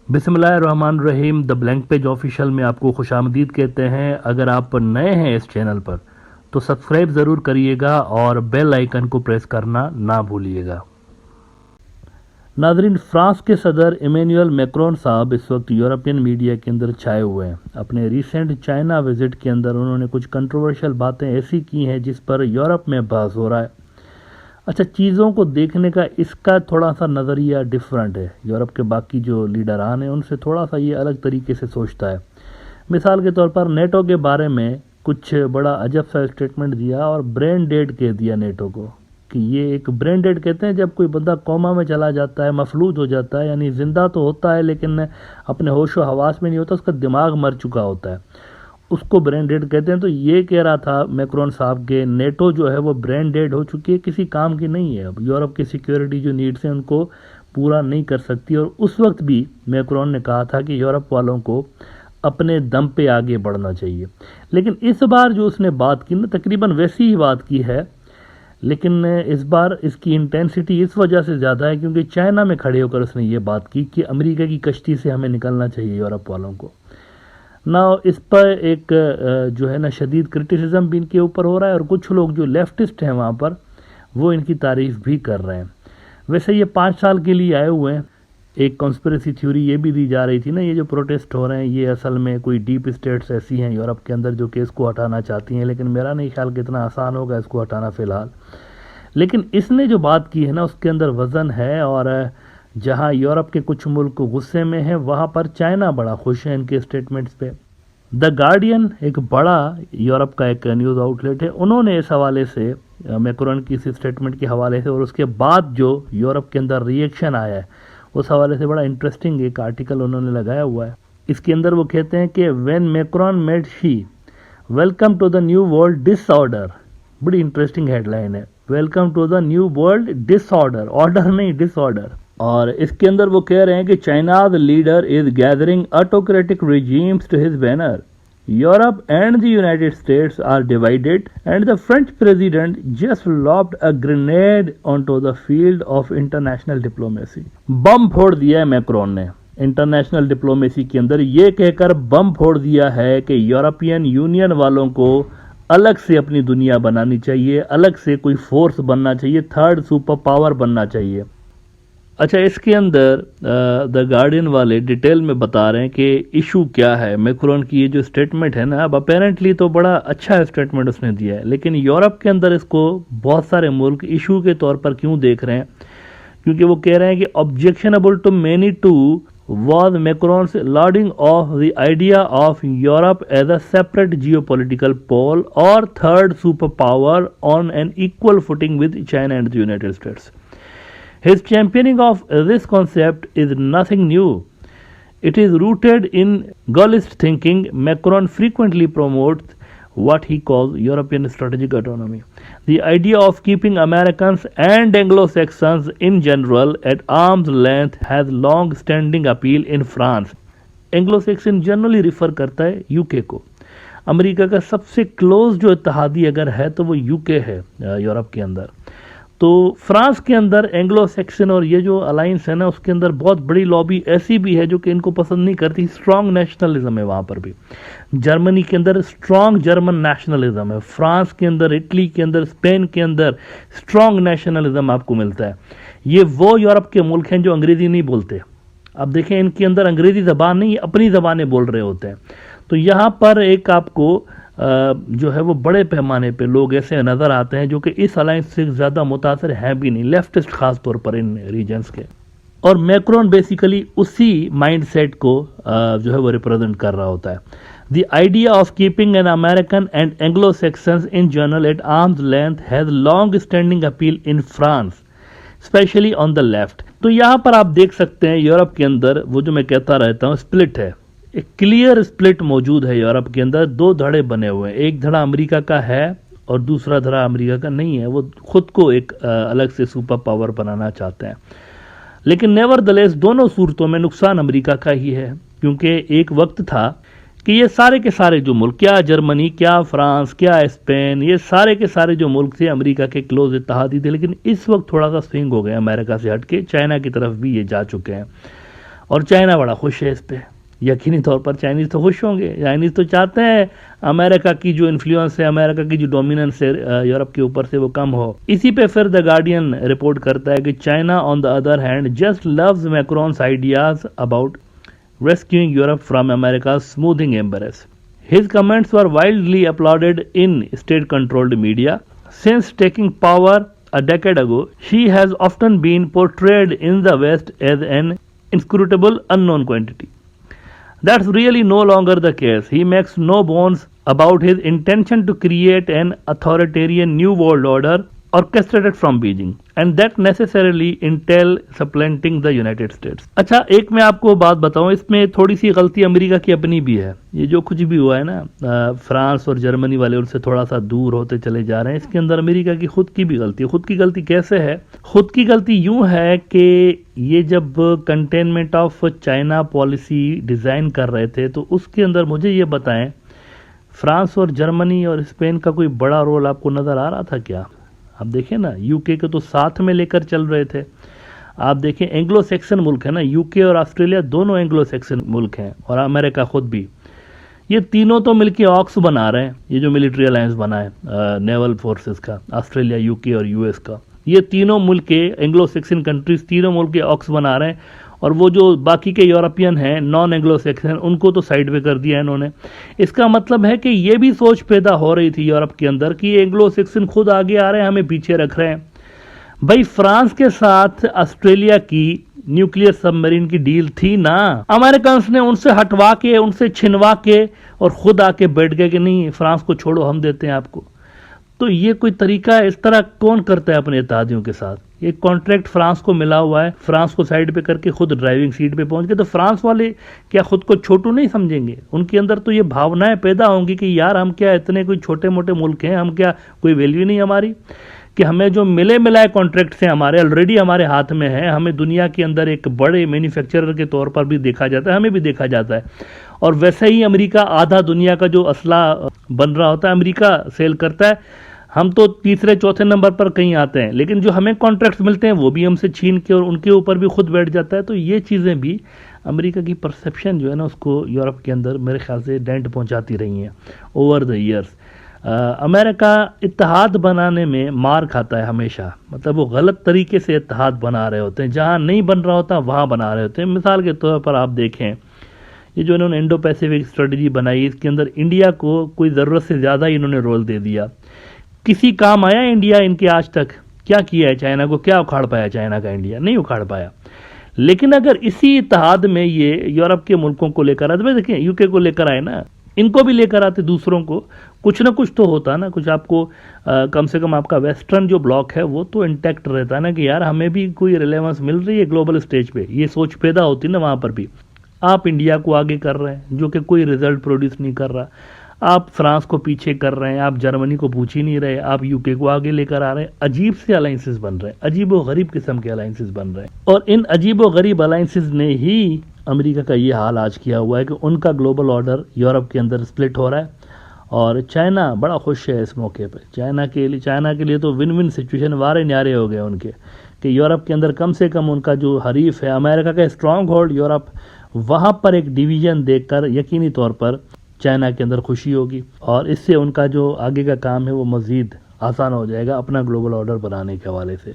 बिस्मिल्लाहिर्रहमानिर्रहीम। The blank page official में आपको खुशामदीद कहते हैं। अगर आप नए हैं इस चैनल पर तो सब्सक्राइब ज़रूर करिएगा और बेल आइकन को प्रेस करना ना भूलिएगा। नाजरीन, फ्रांस के सदर इमैनुअल मैक्रोन साहब इस वक्त यूरोपियन मीडिया के अंदर छाए हुए हैं। अपने रिसेंट चाइना विजिट के अंदर उन्होंने कुछ कंट्रोवर्शियल बातें ऐसी की हैं जिस पर यूरोप में बहस हो रहा है। अच्छा, चीज़ों को देखने का इसका थोड़ा सा नज़रिया डिफरेंट है। यूरोप के बाकी जो लीडरान हैं उनसे थोड़ा सा ये अलग तरीके से सोचता है। मिसाल के तौर पर नेटो के बारे में कुछ बड़ा अजब सा स्टेटमेंट दिया और ब्रेन डेड कह दिया नेटो को, कि ये एक ब्रेन डेड कहते हैं जब कोई बंदा कोमा में चला जाता है, मफलूज हो जाता है, यानी जिंदा तो होता है लेकिन अपने होशो हवास में नहीं होता, उसका दिमाग मर चुका होता है, उसको ब्रेन डेड कहते हैं। तो ये कह रहा था मैक्रोन साहब के नेटो जो है वो ब्रेन डेड हो चुकी है, किसी काम की नहीं है। अब यूरोप की सिक्योरिटी जो नीड्स हैं उनको पूरा नहीं कर सकती। और उस वक्त भी मैक्रोन ने कहा था कि यूरोप वालों को अपने दम पे आगे बढ़ना चाहिए। लेकिन इस बार जो उसने बात की ना, तकरीबन वैसी ही बात की है, लेकिन इस बार इसकी इंटेंसिटी इस वजह से ज़्यादा है क्योंकि चाइना में खड़े होकर उसने ये बात की कि अमेरिका की कश्ती से हमें निकलना चाहिए यूरोप वालों को ना। इस पर एक जो है ना शदीद क्रिटिसिज्म भी इनके ऊपर हो रहा है और कुछ लोग जो लेफ्टिस्ट हैं वहाँ पर वो इनकी तारीफ़ भी कर रहे हैं। वैसे ये 5 साल के लिए आए हुए हैं। एक कॉन्स्पिरेसी थ्योरी ये भी दी जा रही थी ना, ये जो प्रोटेस्ट हो रहे हैं ये असल में कोई डीप स्टेट्स ऐसी हैं यूरोप के अंदर जो कि इसको हटाना चाहती हैं, लेकिन मेरा नहीं ख्याल कि इतना आसान होगा इसको हटाना फ़िलहाल। लेकिन इसने जो बात की है ना उसके अंदर वज़न है। और जहां यूरोप के कुछ मुल्क गुस्से में हैं वहां पर चाइना बड़ा खुश है इनके स्टेटमेंट्स पे। द गार्डियन एक बड़ा यूरोप का एक न्यूज़ आउटलेट है, उन्होंने इस हवाले से मैक्रोन की इस स्टेटमेंट के हवाले से और उसके बाद जो यूरोप के अंदर रिएक्शन आया है उस हवाले से बड़ा इंटरेस्टिंग एक आर्टिकल उन्होंने लगाया हुआ है। इसके अंदर वो कहते हैं कि when Macron met Xi welcome to the new world disorder. बड़ी इंटरेस्टिंग हेडलाइन है, welcome to the new world disorder, order नहीं डिसऑर्डर। और इसके अंदर वो कह रहे हैं कि China's leader is gathering autocratic regimes to his banner, Europe and the United States are divided and the French president just lobbed a grenade onto the field of international diplomacy. Bomb फोड़ दिया है Macron ने international diplomacy के अंदर, ये कहकर बम फोड़ दिया है कि यूरोपियन यूनियन वालों को अलग से अपनी दुनिया बनानी चाहिए, अलग से कोई फोर्स बनना चाहिए, थर्ड सुपर पावर बनना चाहिए। अच्छा, इसके अंदर द गार्डियन वाले डिटेल में बता रहे हैं कि इशू क्या है। मैक्रोन की ये जो स्टेटमेंट है ना, अब अपेरेंटली तो बड़ा अच्छा स्टेटमेंट उसने दिया है, लेकिन यूरोप के अंदर इसको बहुत सारे मुल्क इशू के तौर पर क्यों देख रहे हैं, क्योंकि वो कह रहे हैं कि objectionable to many to was Macron's lauding of the idea of Europe as a separate geopolitical pole or third superpower on an equal footing with China and the United States. His championing of this concept is nothing new. It is rooted in Gaullist thinking. Macron frequently promotes what he calls European strategic autonomy. The idea of keeping Americans and Anglo-Saxons in general at arm's length has long-standing appeal in France. Anglo-Saxon generally refer करता है UK को। America का सबसे close जो इत्तेहादी अगर है तो वो यूके है यूरोप के अंदर। तो फ्रांस के अंदर एंग्लो सेक्शन और ये जो अलायंस है ना उसके अंदर बहुत बड़ी लॉबी ऐसी भी है जो कि इनको पसंद नहीं करती। स्ट्रॉन्ग नेशनलिज्म है वहाँ पर भी। जर्मनी के अंदर स्ट्रॉन्ग जर्मन नेशनलिज्म है, फ्रांस के अंदर, इटली के अंदर, स्पेन के अंदर स्ट्रॉन्ग नेशनलिज्म आपको मिलता है। ये वो यूरोप के मुल्क हैं जो अंग्रेज़ी नहीं बोलते। अब देखें, इनके अंदर अंग्रेज़ी ज़बान नहीं, अपनी ज़बानें बोल रहे होते हैं। तो यहाँ पर एक आपको जो है वो बड़े पैमाने पे लोग ऐसे नज़र आते हैं जो कि इस अलायंस से ज़्यादा मुतासर हैं भी नहीं, लेफ्टिस्ट खास तौर पर इन रीजन्स के। और मैक्रोन बेसिकली उसी माइंडसेट को जो है वो रिप्रेजेंट कर रहा होता है। The idea of keeping an American and Anglo Saxons in general at arm's length has long standing appeal in France, especially on the left. तो यहाँ पर आप देख सकते हैं यूरोप के अंदर वो जो मैं कहता रहता हूँ स्प्लिट है, एक क्लियर स्प्लिट मौजूद है यूरोप के अंदर। 2 धड़े बने हुए हैं, एक धड़ा अमेरिका का है और दूसरा धड़ा अमेरिका का नहीं है। वो खुद को एक अलग से सुपर पावर बनाना चाहते हैं, लेकिन नेवरदलेस दोनों सूरतों में नुकसान अमेरिका का ही है, क्योंकि एक वक्त था कि ये सारे के सारे जो मुल्क, क्या जर्मनी, क्या फ्रांस, क्या स्पेन, ये सारे के सारे जो मुल्क थे अमेरिका के क्लोज इत्तेहादी थे। लेकिन इस वक्त थोड़ा सा स्विंग हो गया, अमेरिका से हट के चाइना की तरफ भी ये जा चुके हैं। और चाइना बड़ा खुश है इस पे। यकीनी तौर पर चाइनीज़ तो खुश होंगे, चाइनीज़ तो चाहते हैं अमेरिका की जो इन्फ्लुएंस है, अमेरिका की जो डोमिनेंस है यूरोप के ऊपर से वो कम हो। इसी पे फिर द गार्डियन रिपोर्ट करता है कि China on the other hand just loves macros ideas about rescuing Europe from America's smoothing embrace. His comments were wildly applauded in state-controlled media. Since taking power a decade ago, she has often been portrayed in the West as an inscrutable unknown quantity. That's really no longer the case. He makes no bones about his intention to create an authoritarian new world order orchestrated from Beijing, and that necessarily entail supplanting the United States. अच्छा, एक मैं आपको बात बताऊं, इसमें थोड़ी सी गलती America की अपनी भी है। ये जो कुछ भी हुआ है ना, फ्रांस और जर्मनी वाले उनसे थोड़ा सा दूर होते चले जा रहे हैं, इसके अंदर अमेरिका की खुद की भी गलती है। खुद की गलती कैसे है? खुद की गलती यूं है कि ये जब containment of China policy design कर रहे थे तो उसके अंदर मुझे ये बताएं, फ्रांस और जर्मनी और स्पेन का कोई बड़ा रोल आपको नजर आ रहा था क्या? आप देखें ना, यूके को तो साथ में लेकर चल रहे थे। आप देखें, एंग्लो सेक्सन मुल्क है ना, यूके और ऑस्ट्रेलिया दोनों एंग्लो सेक्सन मुल्क हैं, और अमेरिका खुद भी। ये तीनों तो मिलके ऑक्स बना रहे हैं, ये जो मिलिट्री अलायंस बना है नेवल फोर्सेस का, ऑस्ट्रेलिया, यूके और यूएस का। ये तीनों मुल्क के एंग्लो सेक्सन कंट्रीज तीनों मुल्क के ऑक्स बना रहे हैं, और वो जो बाकी के यूरोपियन हैं नॉन एंग्लो सेक्सन, उनको तो साइड पे कर दिया इन्होंने। इसका मतलब है कि ये भी सोच पैदा हो रही थी यूरोप के अंदर कि एंग्लो सेक्सन खुद आगे आ रहे हैं, हमें पीछे रख रहे हैं। भाई, फ्रांस के साथ ऑस्ट्रेलिया की न्यूक्लियर सबमरीन की डील थी ना, अमेरिकन ने उनसे हटवा के, उनसे छिनवा के और खुद आके बैठ गए कि नहीं, फ्रांस को छोड़ो, हम देते हैं आपको। तो ये कोई तरीका है? इस तरह कौन करता है अपने इत्तेहादियों के साथ? ये कॉन्ट्रैक्ट फ्रांस को मिला हुआ है, फ्रांस को साइड पे करके खुद ड्राइविंग सीट पे पहुंच गए, तो फ्रांस वाले क्या खुद को छोटू नहीं समझेंगे? उनके अंदर तो ये भावनाएं पैदा होंगी कि यार हम क्या इतने कोई छोटे मोटे मुल्क हैं, हम क्या कोई वैल्यू नहीं हमारी, कि हमें जो मिले मिलाए कॉन्ट्रैक्ट से हमारे ऑलरेडी हमारे हाथ में है, हमें दुनिया के अंदर एक बड़े मैन्युफैक्चरर के तौर पर भी देखा जाता है, हमें भी देखा जाता है। और वैसे ही अमेरिका आधा दुनिया का जो असला बन रहा होता है अमेरिका सेल करता है, हम तो तीसरे चौथे नंबर पर कहीं आते हैं, लेकिन जो हमें कॉन्ट्रैक्ट्स मिलते हैं वो भी हमसे छीन के और उनके ऊपर भी खुद बैठ जाता है। तो ये चीज़ें भी अमेरिका की परसेप्शन जो है ना, उसको यूरोप के अंदर मेरे ख्याल से डेंट पहुंचाती रही हैं ओवर द ईयर्स। अमेरिका इत्तेहाद बनाने में मार खाता है हमेशा, मतलब वो गलत तरीके से इत्तेहाद बना रहे होते हैं, जहाँ नहीं बन रहा होता वहाँ बना रहे होते हैं। मिसाल के तौर पर आप देखें, ये जो इन्होंने इंडो पैसिफिक स्ट्रेटजी बनाई, इसके अंदर इंडिया को कोई ज़रूरत से ज़्यादा ही इन्होंने रोल दे दिया। किसी काम आया इंडिया इनके आज तक? क्या किया है चाइना को? क्या उखाड़ पाया चाइना का इंडिया? नहीं उखाड़ पाया। लेकिन अगर इसी इत्तेहाद में ये यूरोप के मुल्कों को लेकर आते, देखिए यूके को लेकर आए ना, इनको भी लेकर आते दूसरों को, कुछ ना कुछ तो होता ना, कुछ आपको कम से कम आपका वेस्टर्न जो ब्लॉक है वो तो इंटैक्ट रहता ना, कि यार हमें भी कोई रिलेवेंस मिल रही है ग्लोबल स्टेज पे, ये सोच पैदा होती ना वहाँ पर भी। आप इंडिया को आगे कर रहे हैं जो कि कोई रिजल्ट प्रोड्यूस नहीं कर रहा, आप फ्रांस को पीछे कर रहे हैं, आप जर्मनी को पूछ ही नहीं रहे, आप यूके को आगे लेकर आ रहे हैं। अजीब से अलायंसेस बन रहे हैं, अजीब व गरीब किस्म के अलायंसेस बन रहे हैं, और इन अजीब व गरीब अलायंसेस ने ही अमेरिका का ये हाल आज किया हुआ है कि उनका ग्लोबल ऑर्डर यूरोप के अंदर स्प्लिट हो रहा है। और चाइना बड़ा खुश है इस मौके पर। चाइना के लिए तो विन विन सिचुएशन वारे न्यारे हो गए उनके, कि यूरोप के अंदर कम से कम उनका जो हरीफ है अमेरिका का स्ट्रॉन्ग होल्ड यूरोप, वहाँ पर एक डिवीजन देखकर यकीनी तौर पर चाइना के अंदर खुशी होगी, और इससे उनका जो आगे का काम है वो मज़ीद आसान हो जाएगा अपना ग्लोबल ऑर्डर बनाने के हवाले से।